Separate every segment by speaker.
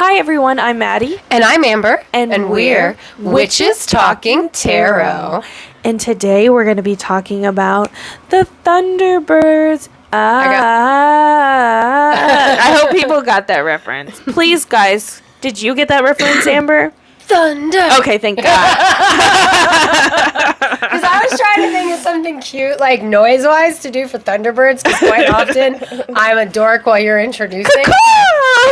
Speaker 1: Hi everyone, I'm Maddie.
Speaker 2: And I'm Amber.
Speaker 1: And we're
Speaker 2: Witches Talking Tarot.
Speaker 1: And today we're going to be talking about the Thunderbirds. I hope people got that reference. Please, guys, did you get that reference, Amber?
Speaker 2: Thunder.
Speaker 1: Okay, thank God.
Speaker 2: Because I was trying to think of something cute, like noise-wise, to do for Thunderbirds, because quite often I'm a dork while you're introducing.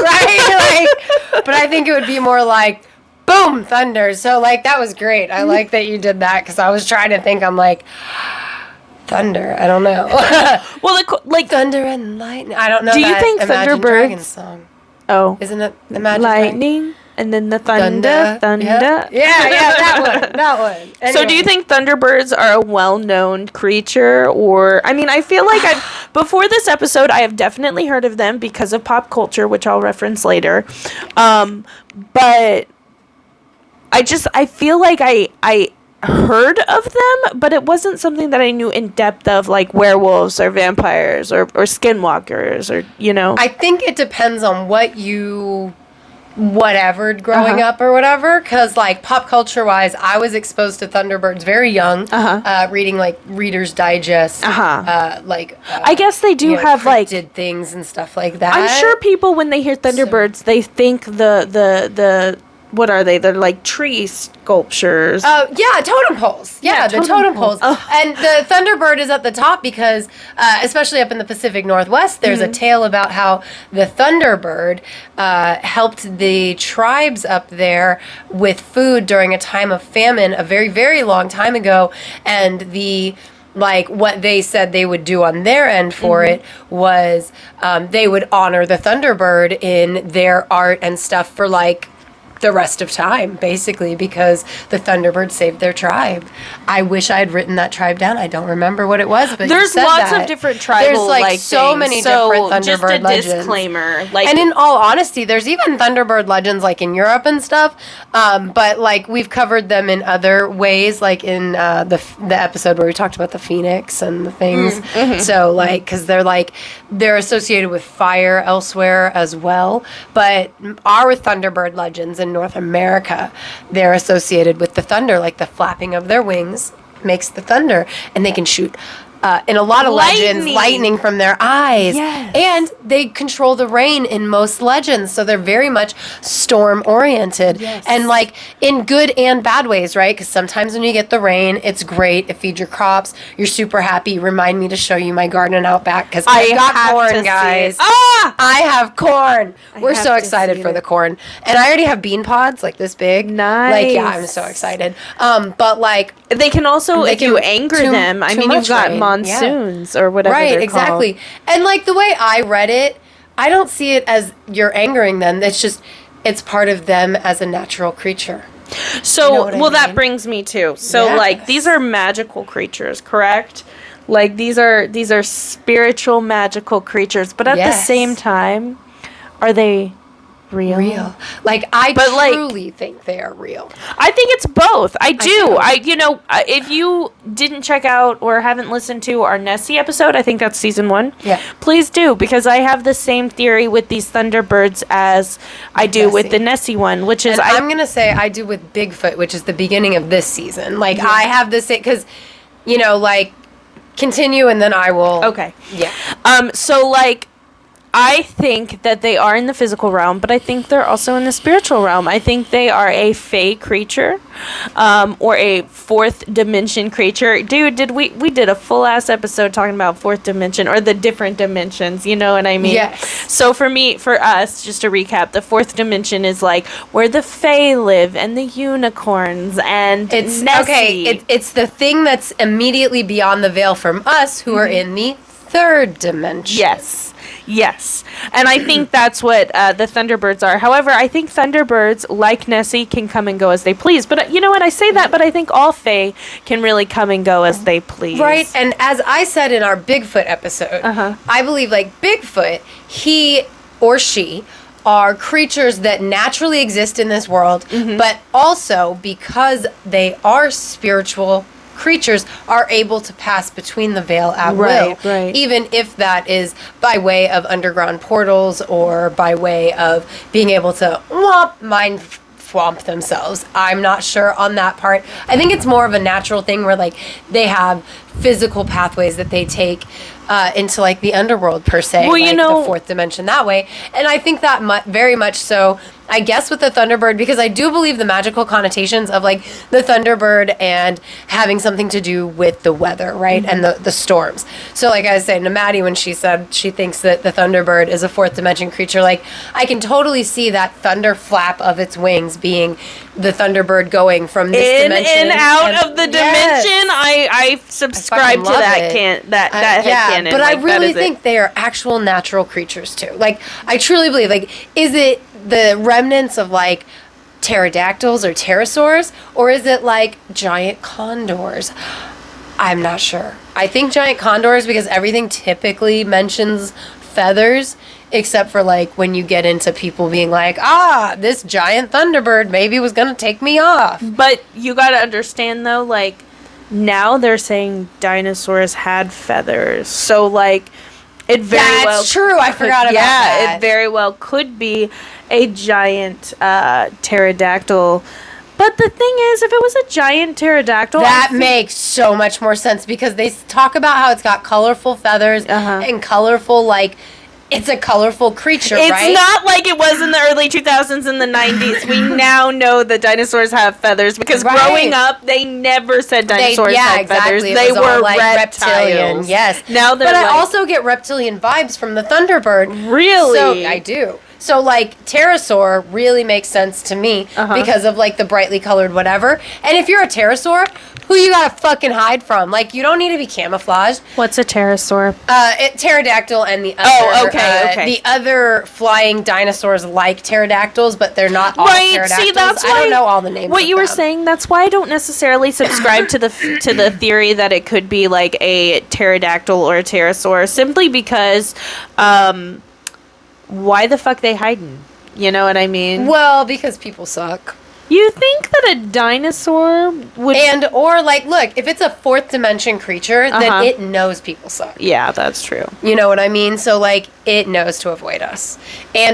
Speaker 2: Right? But I think it would be more like, boom, thunder. So, that was great. I like that you did that, because I was trying to think, I'm like, thunder. I don't know.
Speaker 1: Well,
Speaker 2: thunder and lightning. I don't know.
Speaker 1: Do you think
Speaker 2: Imagine
Speaker 1: Thunderbirds
Speaker 2: Dragons song?
Speaker 1: Oh,
Speaker 2: Isn't it Imagine
Speaker 1: lightning? And then the thunder.
Speaker 2: Yeah, that one. Anyway.
Speaker 1: So do you think Thunderbirds are a well-known creature? Or, I feel like before this episode, I have definitely heard of them because of pop culture, which I'll reference later. But I feel like I heard of them, but it wasn't something that I knew in depth of, like werewolves or vampires or skinwalkers or,
Speaker 2: I think it depends on what you whatever growing up or whatever, because pop culture wise I was exposed to Thunderbirds very young, reading Reader's Digest,
Speaker 1: I guess they do have
Speaker 2: cryptid things and stuff like that.
Speaker 1: I'm sure people when they hear Thunderbirds they think the what are they? They're like tree sculptures.
Speaker 2: Oh, yeah, totem poles. Yeah, the totem poles. Oh. And the Thunderbird is at the top because, especially up in the Pacific Northwest, there's a tale about how the Thunderbird helped the tribes up there with food during a time of famine a very, very long time ago. And what they said they would do on their end for it was they would honor the Thunderbird in their art and stuff for the rest of time, basically, because the Thunderbird saved their tribe. I wish I had written that tribe down. I don't remember what it was, but
Speaker 1: there's lots of different tribal
Speaker 2: there's so
Speaker 1: things.
Speaker 2: many different Thunderbird
Speaker 1: just a
Speaker 2: legends.
Speaker 1: Disclaimer,
Speaker 2: and in all honesty, there's even Thunderbird legends in Europe and stuff. But we've covered them in other ways, in the episode where we talked about the phoenix and the things. So because they're associated with fire elsewhere as well. But our Thunderbird legends in North America, they're associated with the thunder, the flapping of their wings makes the thunder, and they can shoot in a lot of legends lightning from their eyes.
Speaker 1: Yes.
Speaker 2: And they control the rain in most legends, so they're very much storm oriented.
Speaker 1: Yes.
Speaker 2: And in good and bad ways, right? Because sometimes when you get the rain, it's great, it feeds your crops, you're super happy. Remind me to show you my garden out back, because I got corn, guys. I have corn. We're so excited for the corn, and I already have bean pods this big.
Speaker 1: Nice.
Speaker 2: I'm so excited. But
Speaker 1: they can also, if you anger them, you've got monsoons or whatever.
Speaker 2: Right,
Speaker 1: they're
Speaker 2: exactly.
Speaker 1: called.
Speaker 2: And the way I read it, I don't see it as you're angering them. It's part of them as a natural creature.
Speaker 1: So, that brings me to. So, these are magical creatures, correct? These are spiritual magical creatures, but at the same time, are they real?
Speaker 2: I truly think they are real.
Speaker 1: I think it's both. I do. If you didn't check out or haven't listened to our Nessie episode, I think that's season 1.
Speaker 2: Yeah.
Speaker 1: Please do, because I have the same theory with these Thunderbirds as I do with the Nessie one, which is...
Speaker 2: I'm going to say I do with Bigfoot, which is the beginning of this season. I have this... Because, continue and then I will...
Speaker 1: Okay.
Speaker 2: Yeah.
Speaker 1: I think that they are in the physical realm, but I think they're also in the spiritual realm. I think they are a fae creature, or a fourth dimension creature. Dude, we did a full ass episode talking about fourth dimension or the different dimensions, you know what I mean?
Speaker 2: Yes.
Speaker 1: So for us, just to recap, the fourth dimension is where the fae live and the unicorns and
Speaker 2: it's
Speaker 1: Nessie.
Speaker 2: Okay, it's the thing that's immediately beyond the veil from us who are in the third dimension.
Speaker 1: Yes. And I think that's what the Thunderbirds are. However, I think Thunderbirds, like Nessie, can come and go as they please. But you know what? I say that, but I think all fae can really come and go as they please.
Speaker 2: Right. And as I said in our Bigfoot episode, I believe Bigfoot, he or she are creatures that naturally exist in this world, but also because they are spiritual creatures are able to pass between the veil at will.
Speaker 1: Right.
Speaker 2: Even if that is by way of underground portals or by way of being able to mind swamp themselves. I'm not sure on that part. I think it's more of a natural thing where like they have physical pathways that they take into like the underworld per se,
Speaker 1: well,
Speaker 2: like the fourth dimension that way. And I think that very much so, I guess, with the Thunderbird, because I do believe the magical connotations of like the Thunderbird and having something to do with the weather, right? Mm-hmm. And the storms. So like I was saying to Maddie when she said she thinks that the Thunderbird is a fourth dimension creature, like I can totally see that thunder flap of its wings being the Thunderbird going from this dimension
Speaker 1: and out of the dimension. I subscribe to that headcanon.
Speaker 2: But I really think they are actual natural creatures too. Like I truly believe, like, is it the remnants of like pterodactyls or pterosaurs, or is it like giant condors? I'm not sure. I think giant condors, because everything typically mentions feathers, except for like when you get into people being like, this giant Thunderbird maybe was gonna take me off.
Speaker 1: But you gotta understand though, like now they're saying dinosaurs had feathers, so like it very
Speaker 2: That's true. I forgot about that.
Speaker 1: Yeah, it very well could be a giant pterodactyl. But the thing is, if it was a giant pterodactyl...
Speaker 2: That makes so much more sense, because they talk about how it's got colorful feathers and colorful, like... It's a colorful creature, right?
Speaker 1: It's not like it was in the early 2000s and the 90s. We now know that dinosaurs have feathers, because growing up, they never said dinosaurs had feathers. They were like reptilian.
Speaker 2: Yes.
Speaker 1: Now they're
Speaker 2: But I also get reptilian vibes from the Thunderbird.
Speaker 1: Really?
Speaker 2: So I do. So, like, pterosaur really makes sense to me because of, like, the brightly colored whatever. And if you're a pterosaur, who you gotta fucking hide from? Like, you don't need to be camouflaged.
Speaker 1: What's a pterosaur?
Speaker 2: Pterodactyl and the other...
Speaker 1: okay.
Speaker 2: The other flying dinosaurs like pterodactyls, but they're not all pterodactyls.
Speaker 1: See, that's why
Speaker 2: I don't know all the names
Speaker 1: What you
Speaker 2: were
Speaker 1: saying, that's why I don't necessarily subscribe to the theory that it could be, like, a pterodactyl or a pterosaur, simply because... why the fuck they hiding? You know what I mean?
Speaker 2: Well, because people suck.
Speaker 1: You think that a dinosaur would...
Speaker 2: or, like, look, if it's a fourth dimension creature, then it knows people suck.
Speaker 1: Yeah, that's true.
Speaker 2: You know what I mean? So, like, it knows to avoid us.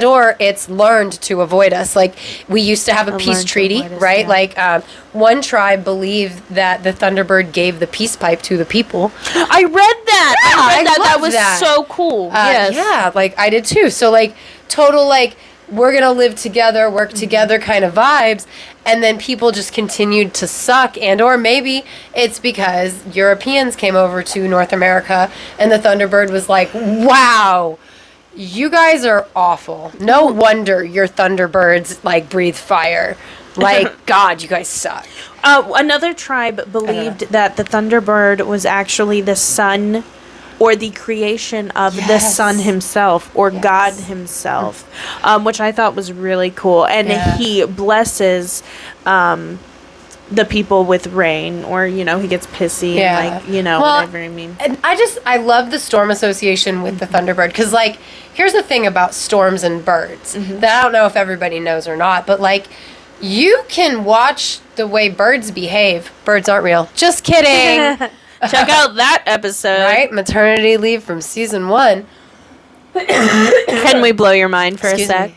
Speaker 2: Or it's learned to avoid us. Like, we used to have a peace treaty, right? Yeah. Like, one tribe believed that the Thunderbird gave the peace pipe to the people.
Speaker 1: I read that!
Speaker 2: Yeah,
Speaker 1: I read that. That was
Speaker 2: that.
Speaker 1: so cool. Yes.
Speaker 2: Yeah, like, I did too. So, like, total, like... we're going to live together, work together kind of vibes, and then people just continued to suck, or maybe it's because Europeans came over to North America and the Thunderbird was like, wow, you guys are awful. No wonder your Thunderbirds, like, breathe fire. Like, God, you guys suck.
Speaker 1: Another tribe believed that the Thunderbird was actually the sun or the creation of the sun himself, or God himself, which I thought was really cool. And he blesses the people with rain, or, you know, he gets pissy and, like, you know, whatever I mean.
Speaker 2: And I love the storm association with the Thunderbird, because, like, here's the thing about storms and birds that I don't know if everybody knows or not, but, like, you can watch the way birds behave. Birds aren't real. Just kidding.
Speaker 1: Check out that episode.
Speaker 2: Right? Maternity leave from season 1.
Speaker 1: Can we blow your mind for a sec?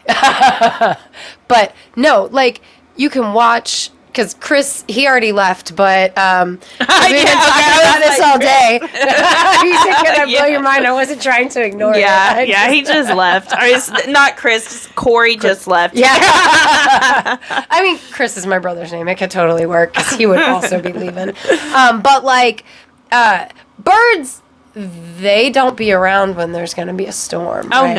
Speaker 2: But no, like, you can watch, because Chris, he already left, but we've been talking about this all day. He said, can I blow your mind? I wasn't trying to ignore it.
Speaker 1: Yeah, he just left. Or not Chris, Corey just left.
Speaker 2: Yeah. I mean, Chris is my brother's name. It could totally work, because he would also be leaving. But, like, birds, they don't be around when there's going to be a storm.
Speaker 1: Oh,
Speaker 2: right?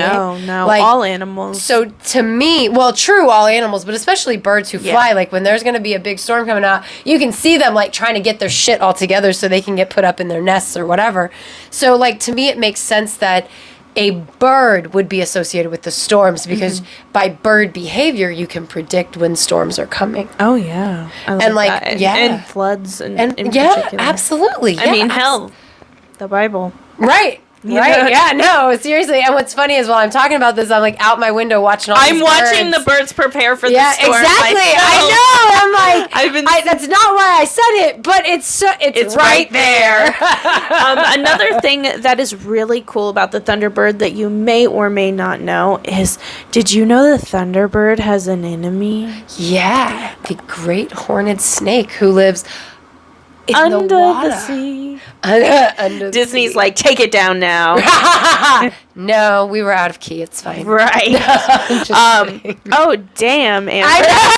Speaker 1: no.
Speaker 2: Like,
Speaker 1: all animals.
Speaker 2: So, to me, well, true, all animals, but especially birds who fly, like, when there's going to be a big storm coming out, you can see them, like, trying to get their shit all together so they can get put up in their nests or whatever. So, like, to me, it makes sense that a bird would be associated with the storms, because by bird behavior, you can predict when storms are coming.
Speaker 1: Oh, yeah. And floods and in particular.
Speaker 2: Absolutely.
Speaker 1: I mean, hell, the Bible.
Speaker 2: Right. Right? Yeah, no, seriously. And what's funny is while I'm talking about this, I'm like out my window watching all these birds.
Speaker 1: I'm watching the birds prepare for the storm.
Speaker 2: Exactly.
Speaker 1: Myself.
Speaker 2: I know. I'm like, that's not why I said it, but it's right there.
Speaker 1: Another thing that is really cool about the Thunderbird that you may or may not know is, did you know the Thunderbird has an enemy?
Speaker 2: Yeah, the great horned snake who lives
Speaker 1: under the sea.
Speaker 2: Under
Speaker 1: Disney's like, take it down now.
Speaker 2: No, we were out of key. It's fine.
Speaker 1: Right.
Speaker 2: Oh, damn,
Speaker 1: Amber.
Speaker 2: I know.